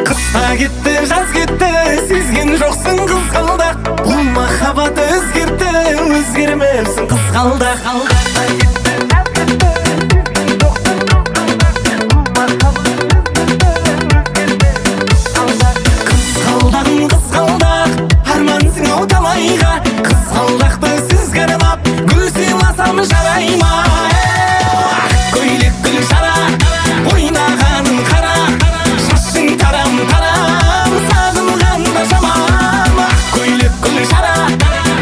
Қыста кетті, жаз кетті, сезген жоқсың қызғалдақ. Бұл махаббат өзгерді, өзгермепсің қызғалдақ. Қызғалдағым қызғалдақ, армансың ау талайға. Қызғалдақты сүзгі аралап, гүл сыйласам жарай ма? Көйлек гүл жара, ойнағаның қара, шашың тарам-тарам, сағынғанда жаман. Көйлек гүл жара,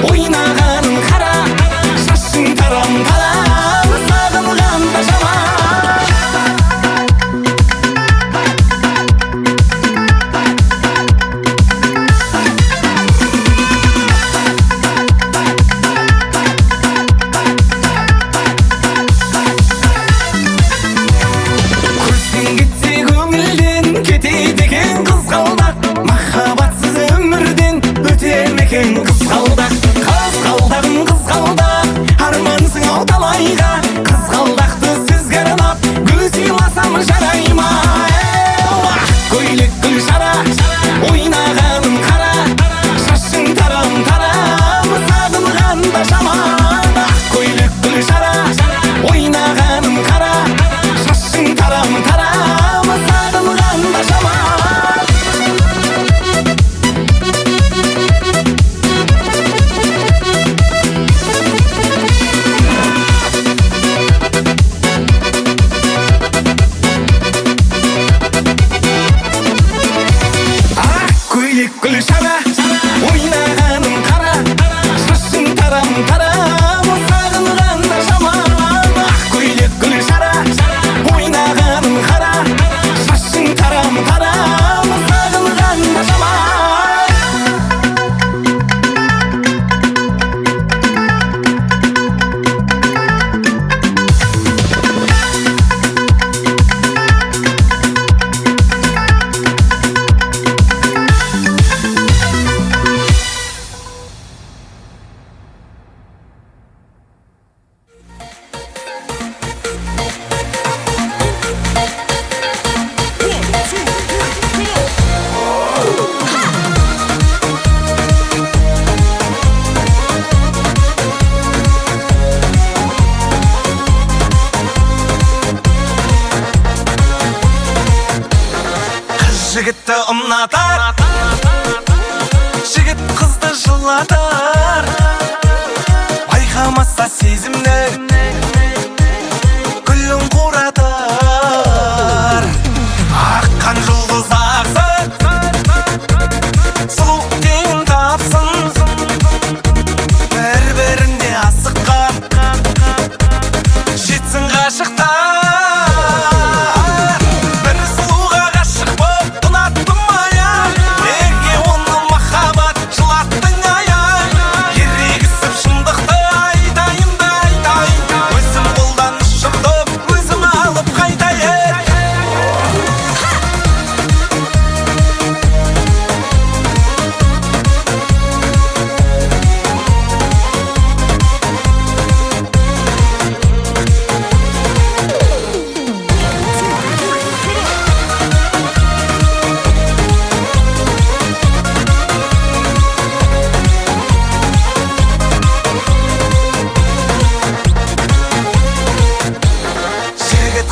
ойнағаның қара, шашың тарам-тарам, сағынғанда жаман. Көрсең кетсе көңілден, кетеді екен қызғалдақ. Махаббатсыз өмірден өтер ме екен қызғалдақ? Қызғалдағым қызғалдақ, армансың ау талайға. Қызғалдақты сүзгі аралап, гүл сыйласам жарай ма? Көйлек гүл жара, ойнағаның қара, шашың тарам-тарам, сағынғанда жаман. Көйлек гүл жара, ойнағаның қара, шашың тарам-тарам, сағынғанда жаман. Көйлек гүл жара, ойнағаның қара, шашың тарам-тарам, сағынғанда жаман. Көйлек гүл жара, ойнағаның қара, шашың тарам-тарам, сағынғанда жаман. Жігітті ұнатар, жігіт қызды жылатар. Байқамаса сезімнің гүлін қуратар. Аққан жұлдыз ақсын, сұлу теңін тапсын. Бір-бірінде асыққан, жетсін ғашықтар.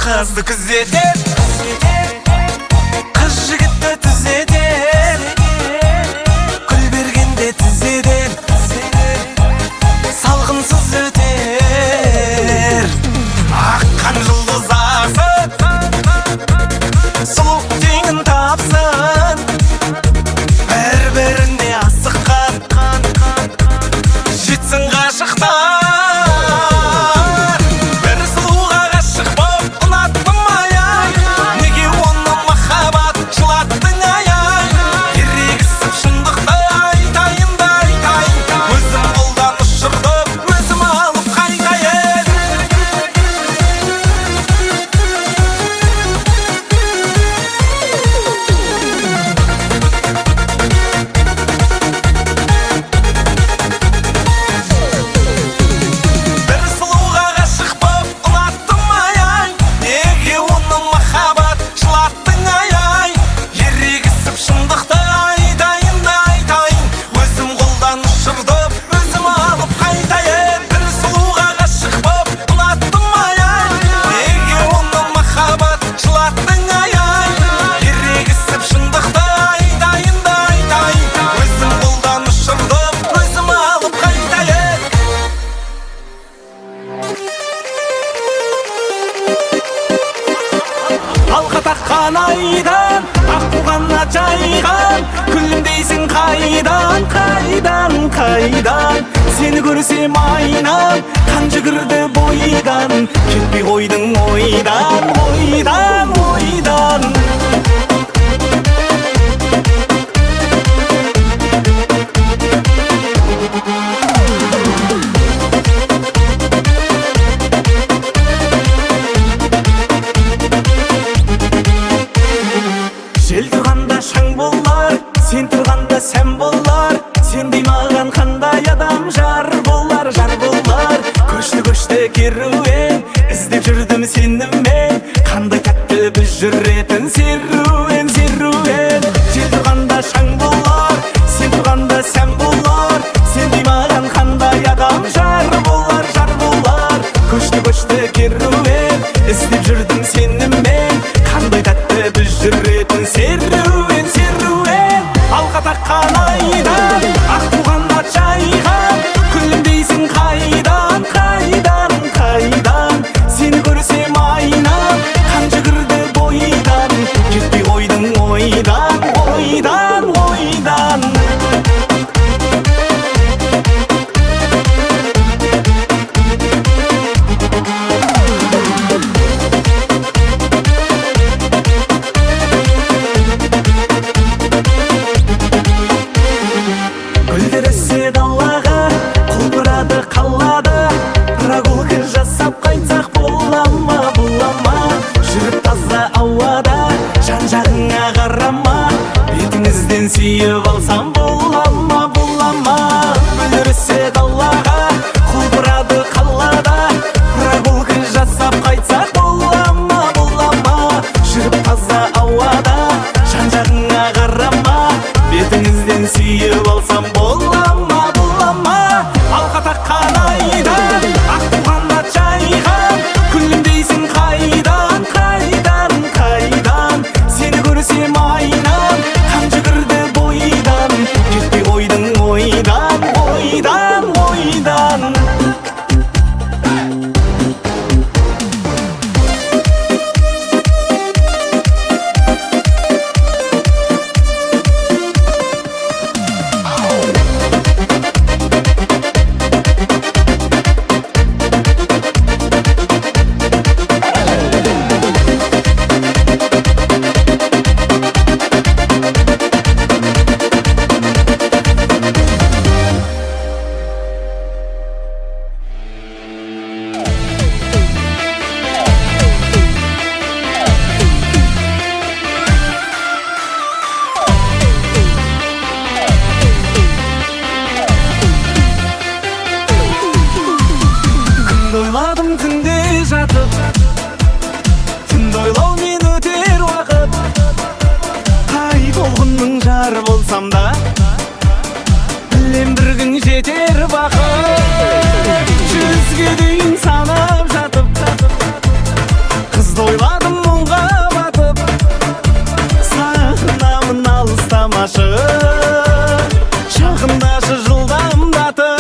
Қызды күзетер, қыз жігітті түзетер. Гүл бергенде тізеден салғынсыз өтер. Аққан жұлдыз ақсын, сұлу теңін тапсын. Бір-бірінде асыққан, жетсін ғашықтар. Бір сұлуға ғашық боп ұнаттым аян. алқа таққан айдан ақ туғанна жайған күлімдейсің қайдан, қайдан, қайдан. Сені көрсем айнам қан жүгірді бойдан, кетпей қойдың ойдан, ойдан, ойдан. Жел тұрғанда шаң болар, сен тұрғанда сән болар. Сендей маған қандай адам жар болар, жар болар. Көшті керуен, іздеп жүрдім сенімен. Қандай тәтті біз жүретін серуен, серуен. Жел тұрғанда шаң болар, сен тұрғанда сән болар. Сендей маған қандай адам жар болар, жар болар. Көшті керуен, іздеп жүрдім сенімен. Қандай тәтті біз жүретін серуен, серуен. Алқа таққан айдан ақ туғанда жайған күлімдейсің қайдан, қайдан, қайдан. Сені көрсем айнам қан жүгірді бойдан, кетпей қойдың ойдан, ойдан, ойдан. Гүлдересе далаға құлпырады қалады, прогулка жасап қайтсақ бола ма, бола ма? Жүріп таза ауада жан жағыңа қарама, бетіңізден сүйіп алсам бола ма, бола ма? Гүлдересе далаға құлпырады қалада, прогулка жасап қайтсақ бола ма, бола ма? Жүріп таза ауада жан жағыңа қарама, бетіңізден сүйіп алсам бола ма, бола ма? Алқа таққан айдан ақ туғанда жайған күлімдейсің қайдан, қайдан, қайдан. Сені көрсем айнам қан жүгірді бойдан, кетпей қойдың ойдан, ойдан, ойдан. Ойладым түнде жатып, түнді ойлаумен өтер уақыт. Қай толқынның жар болсам да, білем бір күн жетер бақыт. Жүзге дейін санап жатып, қызды ойладым мұңға батып. Сағынамын алыстамашы, жақындашы жылдамдатып.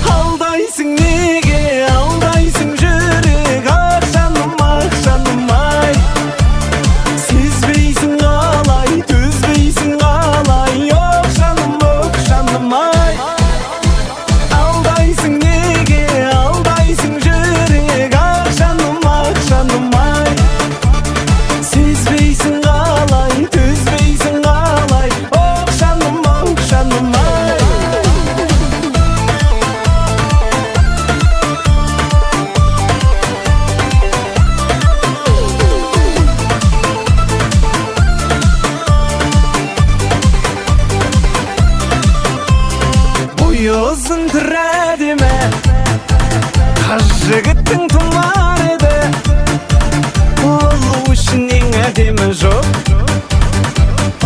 Алдайсың неге, алдайсың жүрек, ақ жаным, ақ жаным ай. Сезбейсің қалай, төзбейсің қалай, оқ жаным ай. Алдайсың неге, алдайсың жүрек, ақ жаным ай. Сезбейсің қалай, төзбейсің қалай, оқ жаным ай. Ұзын түрі әдемі, қыз жігіттің тұмар еді. Ол үшін ең әдемі жоқ,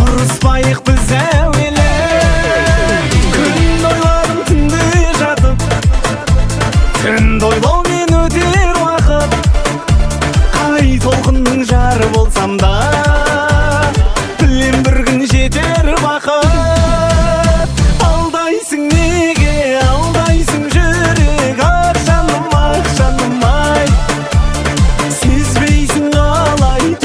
ұрыспайық біз әуелі. Күн ойладым түнде жатып, түнді ойлаумен өтер уақыт. Қай толқынның жары болсам да, білем бір күн жетер бақыт. Алдайсың неге, алдайсың жүрек, ақ жаным ай. Сезбейсің қалай,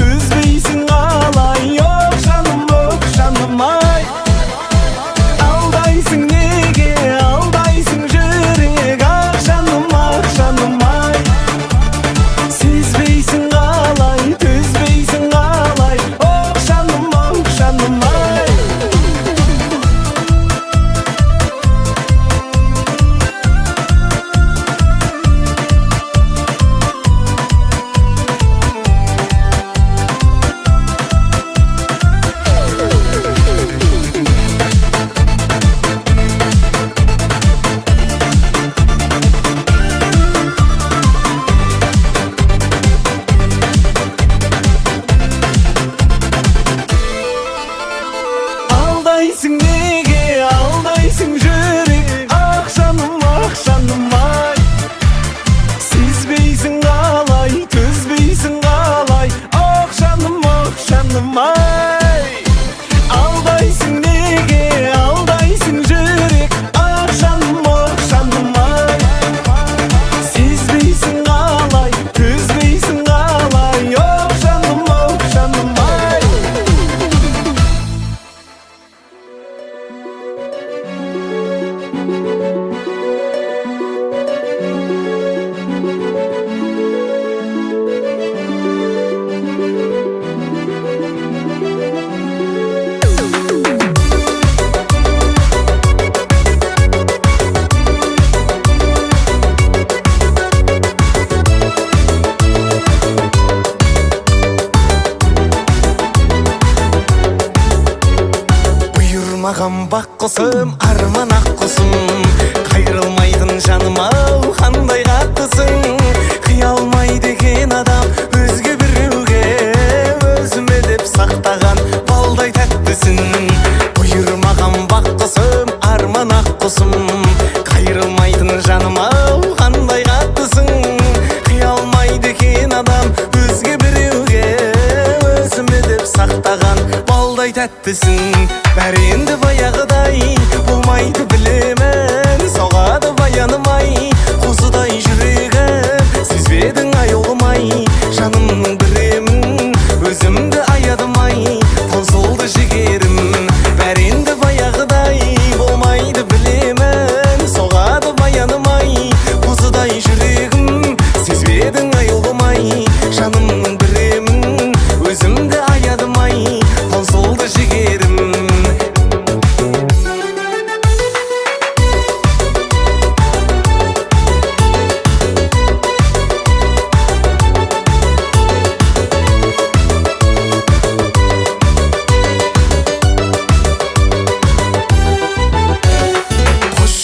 жаным ай. Алдайсың неге, алдайсың жүрек, ақ жаным ай. Сезбейсің қалай, төзбейсің қалай, ақ жаным ай. Маған бақ құсым, арман ақ құсым, қайрылмайтын жаным ау, қандай қаттысың. Қия алмайды екен адам өзге біреуге, өзіме деп сақтаған балдай тәттісің. Бұйырмаған бақ құсым, арман ақ құсым, қайрылмайтын жаным ау, қандай қаттысың. Қия алмайды екен адам өзге біреуге, өзіме деп сақтаған балдай тәттісің. Бәрі енді баяғыдай болмайды білемін, соғады баянымай қозыдай жүрегім. Сезбедің ай оғымай жанымның біремін, өзімді аядымай таусылды жігерім. Бәрі енді баяғыдай болмайды білемін, соғады баянымай қозыдай жүрегім. Сезбедің ай оғымай жанымның біремін, өзімді аядымай таусылды жігерім.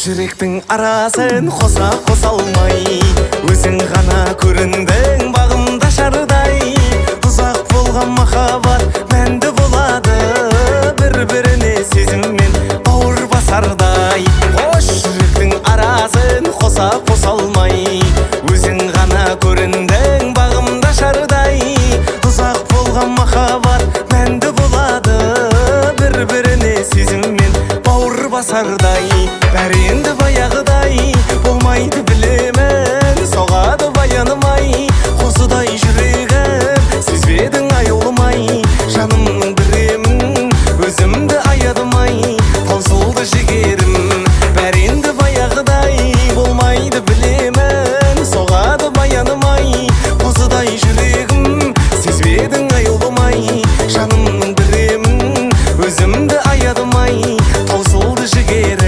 Жүректің арасын қоса алмай, өзің ғана көріндің бағымда шардай. Ұзақ болған махаббат мәнді болады, бір-біріне сезіммен бауыр басардай. Қош жүректің арасын қоса алмай, өзің ғана көріндің бағымда шардай. Ұзақ болған махаббат мәнді болады, бір-біріне сезіммен бауыр басардай. Бәрі енді баяғыдай болмайды білемін, соғады баянымай қозыдай жүрегім. Сезбедің ай оғымай жанымның біремін, өзімді аядымай таусылды жігерім. Бәрі енді баяғыдай болмайды білемін, соғады баянымай қозыдай жүрегім. Сезбедің ай оғымай жанымның біремін, өзімді аядымай таусылды жігерім.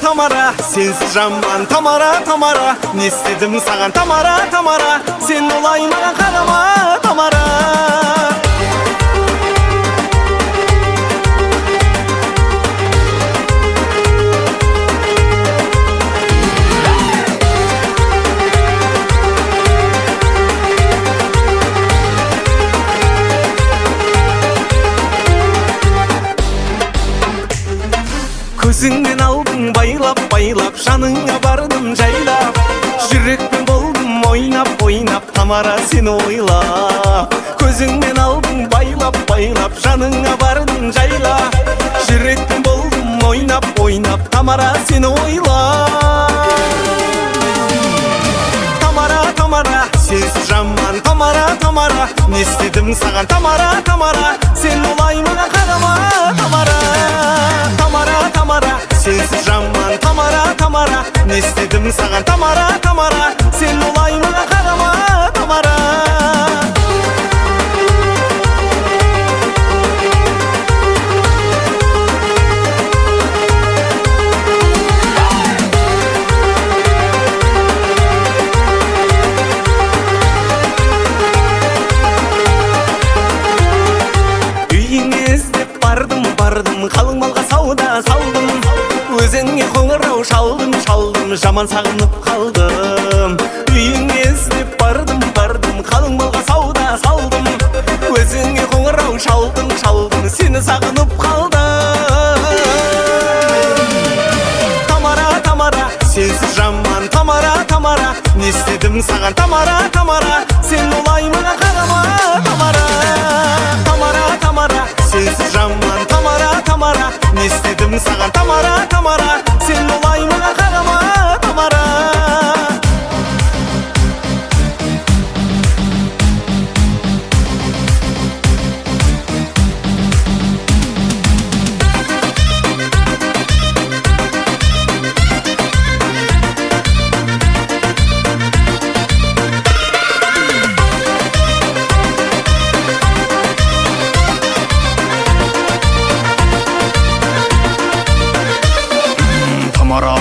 Тамара, сенсіз жаман Тамара, не істедім саған Тамара, сен олай маған қарама Тамара. Көзіңнен алдың байлап, жаныңа бардым жайлап. Жүрекпен болдым ойнап, Тамара сені ойлап. Көзіңнен алдың байлап, жаныңа бардым жайлап. Жүрекпен болдым ойнап, Тамара сені ойлап. Тамара, сенсіз жаман Тамара, не істедім саған Тамара, сен олай маған қарама Тамара, сенсіз жаман Тамара, не істедім саған Тамара, сен олай маған қарама Тамара. Үйіңе іздеп бардым, қалың малға сауда салдым. өзіңе қоңырау шалдым, жаман сағынып қалдым. Үйіңе іздеп бардым, қалың малға сауда салдым. Өзіңе қоңырау шалдым, сені сағынып қалдым. Тамара, сенсіз жаман, Тамара, не істедім саған, Тамара, сен олай маған қарама, Тамара, сенсіз жаман, Тамара, не істедім саған, Тамара, сен олай маған қарама, Тамара.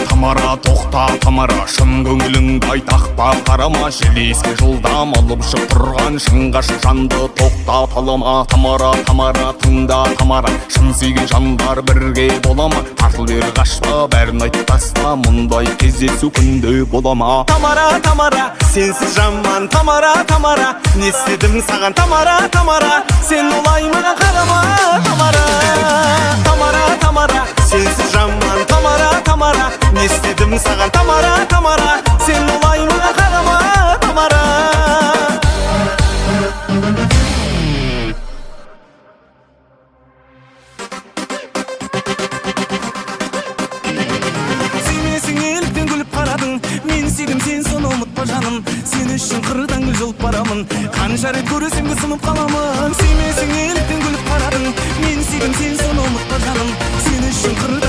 Тамара, тоқта Тамара, шын көңіліңді айтақпа қарама. Желеске жылдам алып шық тұрған шыңғаш жанды тоқтаталама. Тамара, тыңда Тамара, шын сүйген жандар бірге болама. Тартыл бер қашпа, бәрін айт таста, мұндай кездесу күнде болама. Тамара, сенсіз жаман, Тамара, не істедім саған, Тамара, сен олай маған қарама, Тамара, сенсіз жаман, Тамара, не істедім саған, Тамара, сен олай маған қарама, Тамара. Сүймесің еліктен күліп қарадың, мен сүйдім, сен соны ұмытпа жаным. Сен үшін қырдан гүл жұлып барамын, қанша рет көресем де сынып қаламын. Сүймесің еліктен күліп қарадың, мен сүйдім, сен соны ұмытпа жаным. Сен үшін қырдан